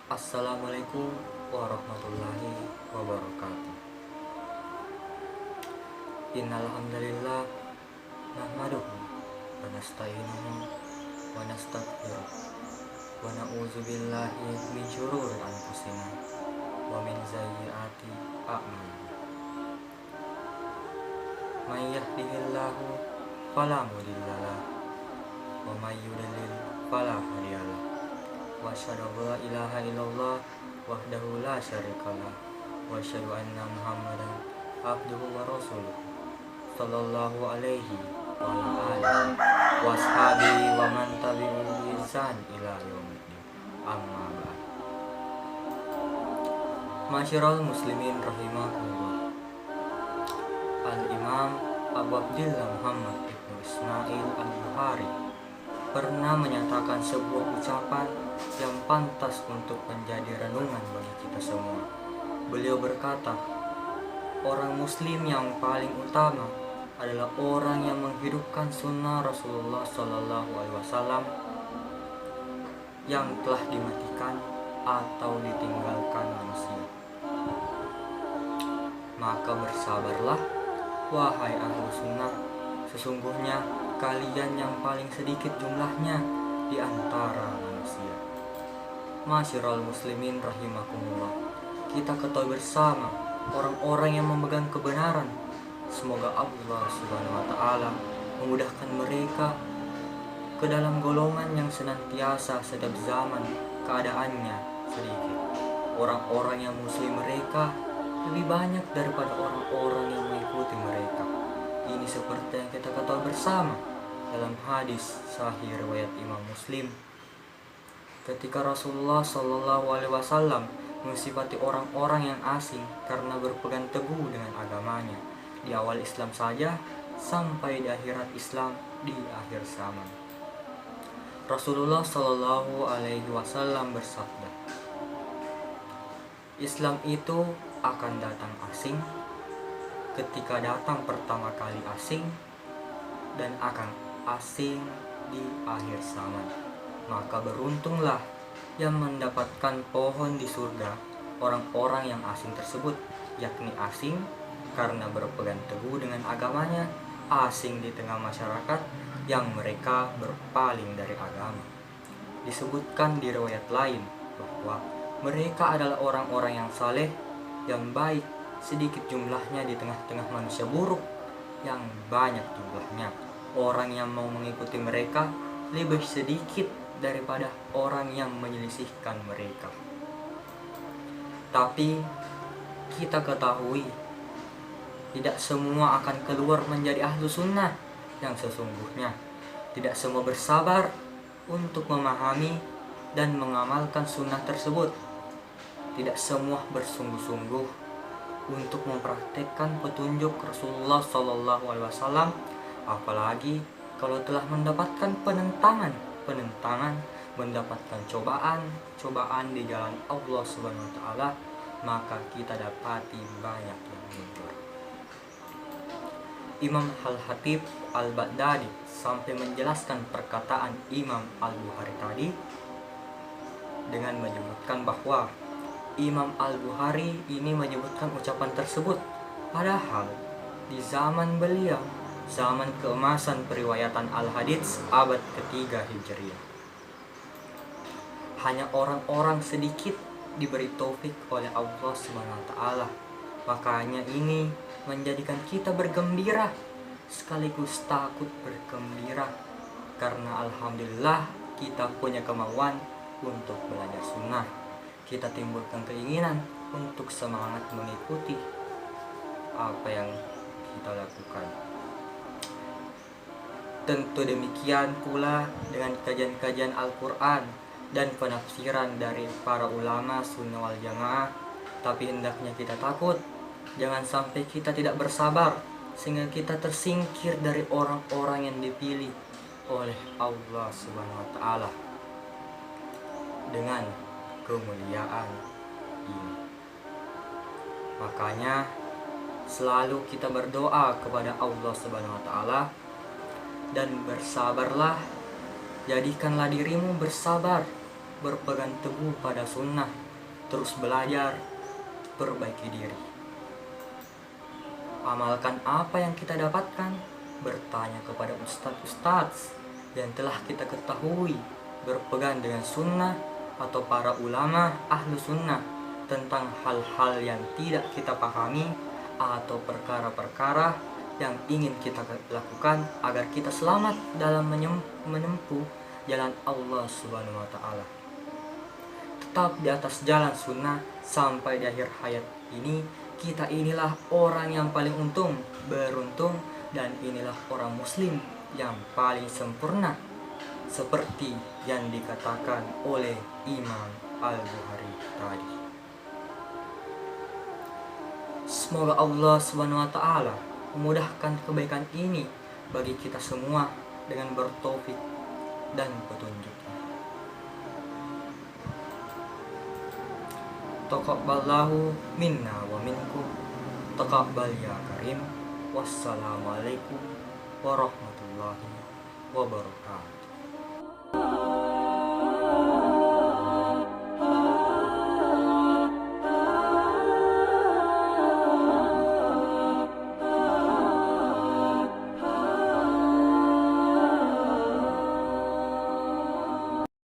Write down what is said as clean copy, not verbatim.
Assalamualaikum warahmatullahi wabarakatuh. Innal hamdalillah nahmaduhu wa nasta'inuhu wa nastaghfiruh wa na'udzu billahi min syururi anfusina wa min sayyiati a'malina. May yahdihillahu fala mudhillalah wa may yudlil fala hadiyalah. Wa asyhadu an la ilaha illallah wahdahu la syarikalah wa asyhadu anna Muhammadan abduhu wa rasuluh sallallahu alaihi wa ala alihi wa ashabihi wa man tabi'ahum bi ihsan ila yaumiddin. Amma ba'd. Masyiral muslimin rahimakumullah. Al-Imam Abu Abdillah Muhammad Ibnu Ismail Al-Bukhari pernah menyatakan sebuah ucapan yang pantas untuk menjadi renungan bagi kita semua. Beliau berkata, orang muslim yang paling utama adalah orang yang menghidupkan sunnah Rasulullah Sallallahu Alaihi Wasallam yang telah dimatikan atau ditinggalkan manusia. Maka bersabarlah, wahai ahlu sunnah, sesungguhnya kalian yang paling sedikit jumlahnya di antara manusia. Masyiral muslimin rahimakumullah, kita ketahui bersama orang-orang yang memegang kebenaran. Semoga Allah Subhanahu wa taala memudahkan mereka ke dalam golongan yang senantiasa setiap zaman keadaannya sedikit. Orang-orang yang muslim mereka lebih banyak daripada orang-orang yang mengikuti mereka. Ini seperti yang kita ketahui bersama dalam hadis sahih riwayat Imam Muslim, ketika Rasulullah Shallallahu Alaihi Wasallam mensifati orang-orang yang asing karena berpegang teguh dengan agamanya di awal Islam saja sampai di akhirat Islam di akhir zaman. Rasulullah Shallallahu Alaihi Wasallam bersabda, Islam itu akan datang asing ketika datang pertama kali asing, dan akan asing di akhir zaman. Maka beruntunglah yang mendapatkan pohon di surga orang-orang yang asing tersebut, yakni asing karena berpegang teguh dengan agamanya, asing di tengah masyarakat yang mereka berpaling dari agama. Disebutkan di riwayat lain bahwa mereka adalah orang-orang yang saleh, yang baik, sedikit jumlahnya di tengah-tengah manusia buruk yang banyak jumlahnya. Orang yang mau mengikuti mereka lebih sedikit daripada orang yang menyelisihkan mereka. Tapi kita ketahui, tidak semua akan keluar menjadi ahlu sunnah yang sesungguhnya. Tidak semua bersabar untuk memahami dan mengamalkan sunnah tersebut. Tidak semua bersungguh-sungguh untuk mempraktekkan petunjuk Rasulullah Sallallahu Alaihi Wasallam, apalagi kalau telah mendapatkan penentangan, mendapatkan cobaan di jalan Allah Subhanahu Wa Taala, maka kita dapati banyak yang mundur. Imam Al-Hatib Al-Baghdadi sampai menjelaskan perkataan Imam Al-Bukhari tadi dengan menyebutkan bahwa Imam Al-Bukhari ini menyebutkan ucapan tersebut padahal di zaman beliau, zaman keemasan periwayatan Al-Hadits abad ketiga Hijriah, hanya orang-orang sedikit diberi taufik oleh Allah Subhanahu wa taala. Makanya ini menjadikan kita bergembira sekaligus takut bergembira, karena alhamdulillah kita punya kemauan untuk belajar sunnah. Kita timbulkan keinginan untuk semangat mengikuti apa yang kita lakukan. Tentu demikian pula dengan kajian-kajian Al-Quran dan penafsiran dari para ulama sunnah wal jamaah. Tapi hendaknya kita takut jangan sampai kita tidak bersabar sehingga kita tersingkir dari orang-orang yang dipilih oleh Allah Subhanahu wa taala dengan kemuliaan ini. Makanya selalu kita berdoa kepada Allah Subhanahu wa taala dan bersabarlah, jadikanlah dirimu bersabar berpegang teguh pada sunnah, terus belajar, perbaiki diri. Amalkan apa yang kita dapatkan, bertanya kepada ustadz-ustadz yang telah kita ketahui berpegang dengan sunnah atau para ulama ahlu sunnah tentang hal-hal yang tidak kita pahami atau perkara-perkara yang ingin kita lakukan agar kita selamat dalam menempuh jalan Allah Subhanahu wa Ta'ala. Tetap di atas jalan sunnah sampai di akhir hayat ini. Kita inilah orang yang paling beruntung, dan inilah orang muslim yang paling sempurna, seperti yang dikatakan oleh Imam Al-Bukhari tadi. Semoga Allah Subhanahu wa Ta'ala memudahkan kebaikan ini bagi kita semua dengan bertaufik dan petunjuknya. Taqabbalallahu minna wa minkum. Taqabbal ya karim. Wassalamualaikum warahmatullahi wabarakatuh.